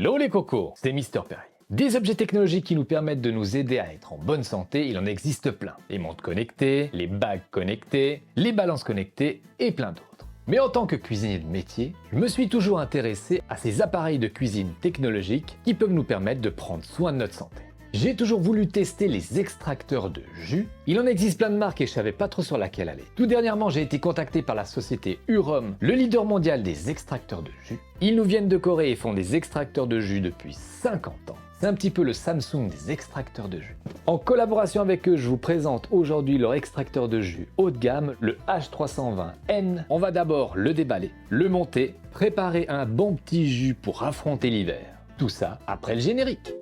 Hello les cocos, c'est Mister Perry. Des objets technologiques qui nous permettent de nous aider à être en bonne santé, il en existe plein. Les montres connectées, les bagues connectées, les balances connectées et plein d'autres. Mais en tant que cuisinier de métier, je me suis toujours intéressé à ces appareils de cuisine technologiques qui peuvent nous permettre de prendre soin de notre santé. J'ai toujours voulu tester les extracteurs de jus. Il en existe plein de marques et je savais pas trop sur laquelle aller. Tout dernièrement, j'ai été contacté par la société Urom, le leader mondial des extracteurs de jus. Ils nous viennent de Corée et font des extracteurs de jus depuis 50 ans. C'est un petit peu le Samsung des extracteurs de jus. En collaboration avec eux, je vous présente aujourd'hui leur extracteur de jus haut de gamme, le H320N. On va d'abord le déballer, le monter, préparer un bon petit jus pour affronter l'hiver. Tout ça après le générique.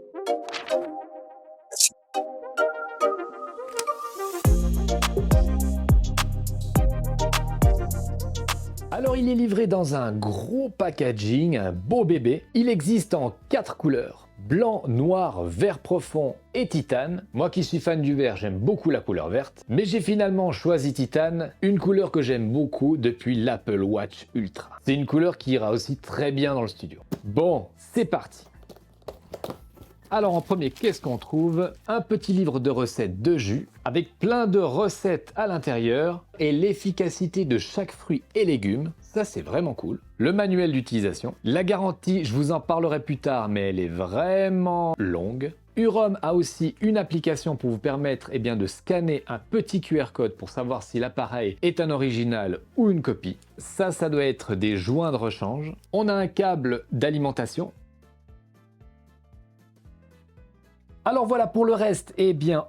Alors il est livré dans un gros packaging, un beau bébé. Il existe en 4 couleurs. Blanc, noir, vert profond et titane. Moi qui suis fan du vert, j'aime beaucoup la couleur verte. Mais j'ai finalement choisi titane, une couleur que j'aime beaucoup depuis l'Apple Watch Ultra. C'est une couleur qui ira aussi très bien dans le studio. Bon, c'est parti. Alors en premier, qu'est-ce qu'on trouve? Un petit livre de recettes de jus avec plein de recettes à l'intérieur et l'efficacité de chaque fruit et légume. Ça, c'est vraiment cool. Le manuel d'utilisation. La garantie, je vous en parlerai plus tard, mais elle est vraiment longue. Urom a aussi une application pour vous permettre de scanner un petit QR code pour savoir si l'appareil est un original ou une copie. Ça doit être des joints de rechange. On a un câble d'alimentation. Alors voilà, pour le reste,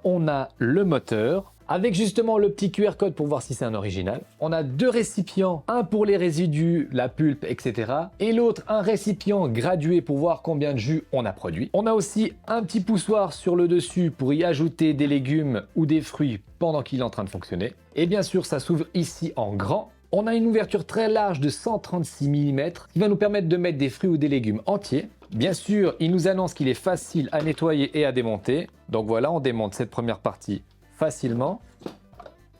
on a le moteur, avec justement le petit QR code pour voir si c'est un original. On a 2 récipients, un pour les résidus, la pulpe, etc. Et l'autre, un récipient gradué pour voir combien de jus on a produit. On a aussi un petit poussoir sur le dessus pour y ajouter des légumes ou des fruits pendant qu'il est en train de fonctionner. Et bien sûr, ça s'ouvre ici en grand. On a une ouverture très large de 136 mm qui va nous permettre de mettre des fruits ou des légumes entiers. Bien sûr, il nous annonce qu'il est facile à nettoyer et à démonter. Donc voilà, on démonte cette première partie facilement.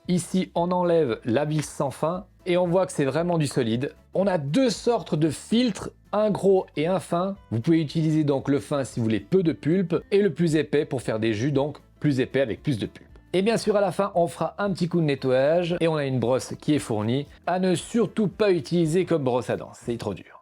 Ici, on enlève la vis sans fin et on voit que c'est vraiment du solide. On a 2 sortes de filtres, un gros et un fin. Vous pouvez utiliser donc le fin si vous voulez peu de pulpe et le plus épais pour faire des jus, donc plus épais avec plus de pulpe. Et bien sûr, à la fin, on fera un petit coup de nettoyage et on a une brosse qui est fournie. À ne surtout pas utiliser comme brosse à dents, c'est trop dur.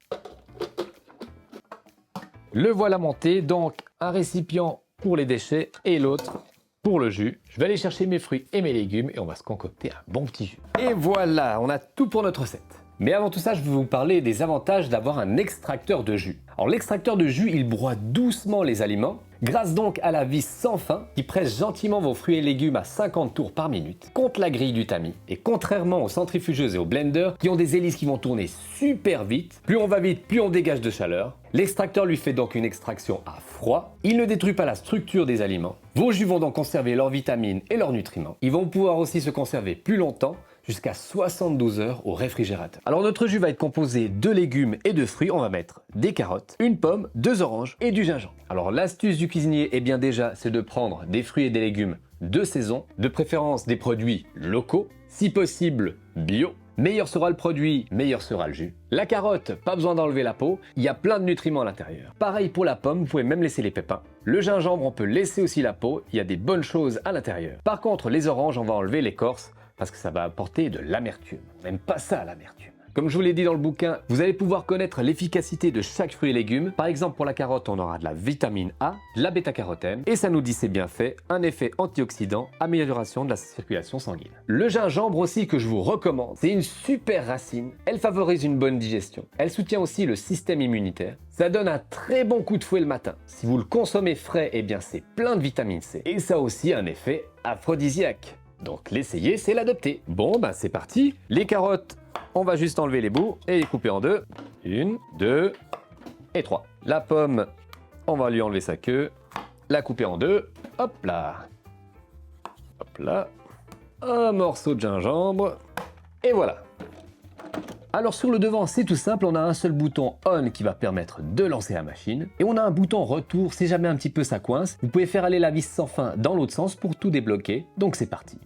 Le voilà monté, donc un récipient pour les déchets et l'autre pour le jus. Je vais aller chercher mes fruits et mes légumes et on va se concocter un bon petit jus. Et voilà, on a tout pour notre recette. Mais avant tout ça, je vais vous parler des avantages d'avoir un extracteur de jus. Alors l'extracteur de jus, il broie doucement les aliments, grâce donc à la vis sans fin qui presse gentiment vos fruits et légumes à 50 tours par minute contre la grille du tamis. Et contrairement aux centrifugeuses et aux blenders qui ont des hélices qui vont tourner super vite, plus on va vite, plus on dégage de chaleur. L'extracteur lui fait donc une extraction à froid. Il ne détruit pas la structure des aliments. Vos jus vont donc conserver leurs vitamines et leurs nutriments. Ils vont pouvoir aussi se conserver plus longtemps, jusqu'à 72 heures au réfrigérateur. Alors notre jus va être composé de légumes et de fruits. On va mettre des carottes, une pomme, 2 oranges et du gingembre. Alors l'astuce du cuisinier, déjà, c'est de prendre des fruits et des légumes de saison, de préférence des produits locaux, si possible bio. Meilleur sera le produit, meilleur sera le jus. La carotte, pas besoin d'enlever la peau, il y a plein de nutriments à l'intérieur. Pareil pour la pomme, vous pouvez même laisser les pépins. Le gingembre, on peut laisser aussi la peau, il y a des bonnes choses à l'intérieur. Par contre, les oranges, on va enlever l'écorce, parce que ça va apporter de l'amertume. Même pas ça, l'amertume. Comme je vous l'ai dit dans le bouquin, vous allez pouvoir connaître l'efficacité de chaque fruit et légume. Par exemple, pour la carotte, on aura de la vitamine A, de la bêta-carotène, et ça nous dit ses bienfaits, un effet antioxydant, amélioration de la circulation sanguine. Le gingembre aussi que je vous recommande, c'est une super racine, elle favorise une bonne digestion, elle soutient aussi le système immunitaire, ça donne un très bon coup de fouet le matin. Si vous le consommez frais, c'est plein de vitamine C, et ça a aussi un effet aphrodisiaque. Donc l'essayer, c'est l'adopter. Bon, c'est parti. Les carottes, on va juste enlever les bouts et les couper en 2. 1, 2 et 3. La pomme, on va lui enlever sa queue, la couper en 2. Hop là. Hop là. Un morceau de gingembre. Et voilà. Alors sur le devant, c'est tout simple, on a un seul bouton on qui va permettre de lancer la machine et on a un bouton retour si jamais un petit peu ça coince. Vous pouvez faire aller la vis sans fin dans l'autre sens pour tout débloquer. Donc c'est parti.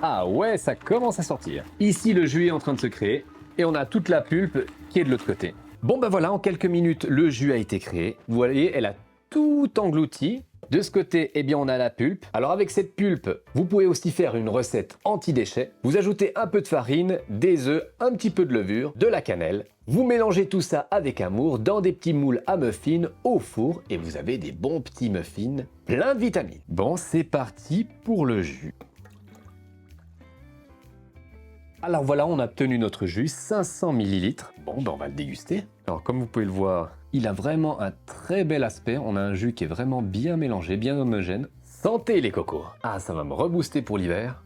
Ah ouais, ça commence à sortir. Ici le jus est en train de se créer et on a toute la pulpe qui est de l'autre côté. Bon ben voilà, en quelques minutes, le jus a été créé. Vous voyez, elle a tout englouti. De ce côté, eh bien, on a la pulpe. Alors avec cette pulpe, vous pouvez aussi faire une recette anti-déchets. Vous ajoutez un peu de farine, des œufs, un petit peu de levure, de la cannelle. Vous mélangez tout ça avec amour dans des petits moules à muffins au four et vous avez des bons petits muffins pleins de vitamines. Bon, c'est parti pour le jus. Alors voilà, on a obtenu notre jus, 500 ml. Bon, ben on va le déguster. Alors comme vous pouvez le voir, il a vraiment un très bel aspect. On a un jus qui est vraiment bien mélangé, bien homogène. Santé les cocos! Ah, ça va me rebooster pour l'hiver.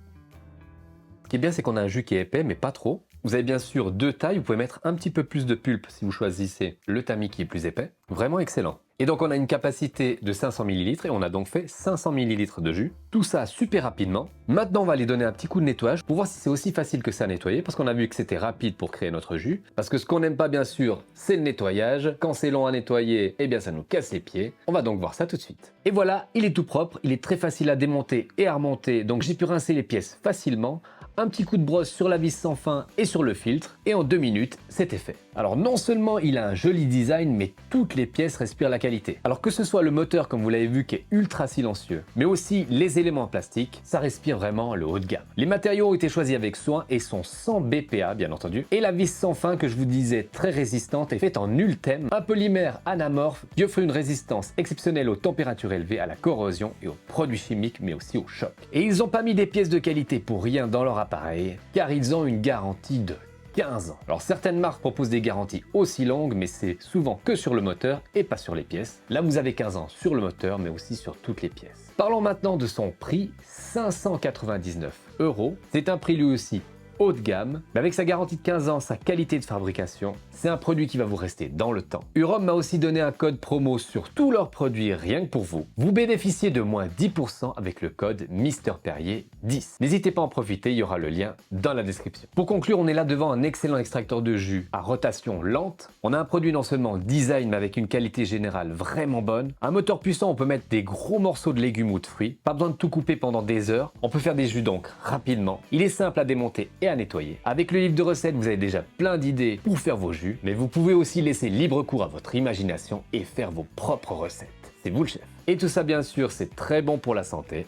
Ce qui est bien, c'est qu'on a un jus qui est épais, mais pas trop. Vous avez bien sûr deux tailles, vous pouvez mettre un petit peu plus de pulpe si vous choisissez le tamis qui est plus épais. Vraiment excellent. Et donc on a une capacité de 500 ml et on a donc fait 500 ml de jus. Tout ça super rapidement. Maintenant on va aller donner un petit coup de nettoyage pour voir si c'est aussi facile que ça à nettoyer parce qu'on a vu que c'était rapide pour créer notre jus. Parce que ce qu'on n'aime pas bien sûr, c'est le nettoyage. Quand c'est long à nettoyer, eh bien ça nous casse les pieds. On va donc voir ça tout de suite. Et voilà, il est tout propre, il est très facile à démonter et à remonter. Donc j'ai pu rincer les pièces facilement. Un petit coup de brosse sur la vis sans fin et sur le filtre, et en 2 minutes, c'était fait. Alors non seulement il a un joli design, mais toutes les pièces respirent la qualité. Alors que ce soit le moteur, comme vous l'avez vu, qui est ultra silencieux, mais aussi les éléments en plastique, ça respire vraiment le haut de gamme. Les matériaux ont été choisis avec soin et sont sans BPA, bien entendu. Et la vis sans fin, que je vous disais, très résistante, est faite en ultème, un polymère anamorphe qui offre une résistance exceptionnelle aux températures élevées, à la corrosion et aux produits chimiques, mais aussi aux chocs. Et ils n'ont pas mis des pièces de qualité pour rien dans leur appareil, car ils ont une garantie de 15 ans. Alors certaines marques proposent des garanties aussi longues, mais c'est souvent que sur le moteur et pas sur les pièces. Là vous avez 15 ans sur le moteur, mais aussi sur toutes les pièces. Parlons maintenant de son prix, 599 €. C'est un prix lui aussi haut de gamme, mais avec sa garantie de 15 ans, sa qualité de fabrication, c'est un produit qui va vous rester dans le temps. Urom m'a aussi donné un code promo sur tous leurs produits rien que pour vous. Vous bénéficiez de moins 10% avec le code MrPerrier10. N'hésitez pas à en profiter, il y aura le lien dans la description. Pour conclure, on est là devant un excellent extracteur de jus à rotation lente. On a un produit non seulement design, mais avec une qualité générale vraiment bonne. Un moteur puissant, on peut mettre des gros morceaux de légumes ou de fruits. Pas besoin de tout couper pendant des heures. On peut faire des jus donc rapidement. Il est simple à démonter et à nettoyer. Avec le livre de recettes, vous avez déjà plein d'idées pour faire vos jus, mais vous pouvez aussi laisser libre cours à votre imagination et faire vos propres recettes. C'est vous le chef. Et tout ça, bien sûr, c'est très bon pour la santé.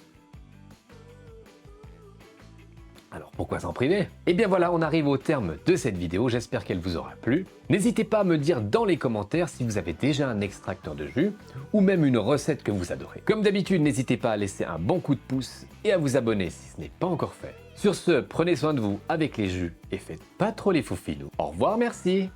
Alors pourquoi s'en priver? Et bien voilà, on arrive au terme de cette vidéo, j'espère qu'elle vous aura plu. N'hésitez pas à me dire dans les commentaires si vous avez déjà un extracteur de jus ou même une recette que vous adorez. Comme d'habitude, n'hésitez pas à laisser un bon coup de pouce et à vous abonner si ce n'est pas encore fait. Sur ce, prenez soin de vous avec les jus et faites pas trop les faux filous. Au revoir, merci!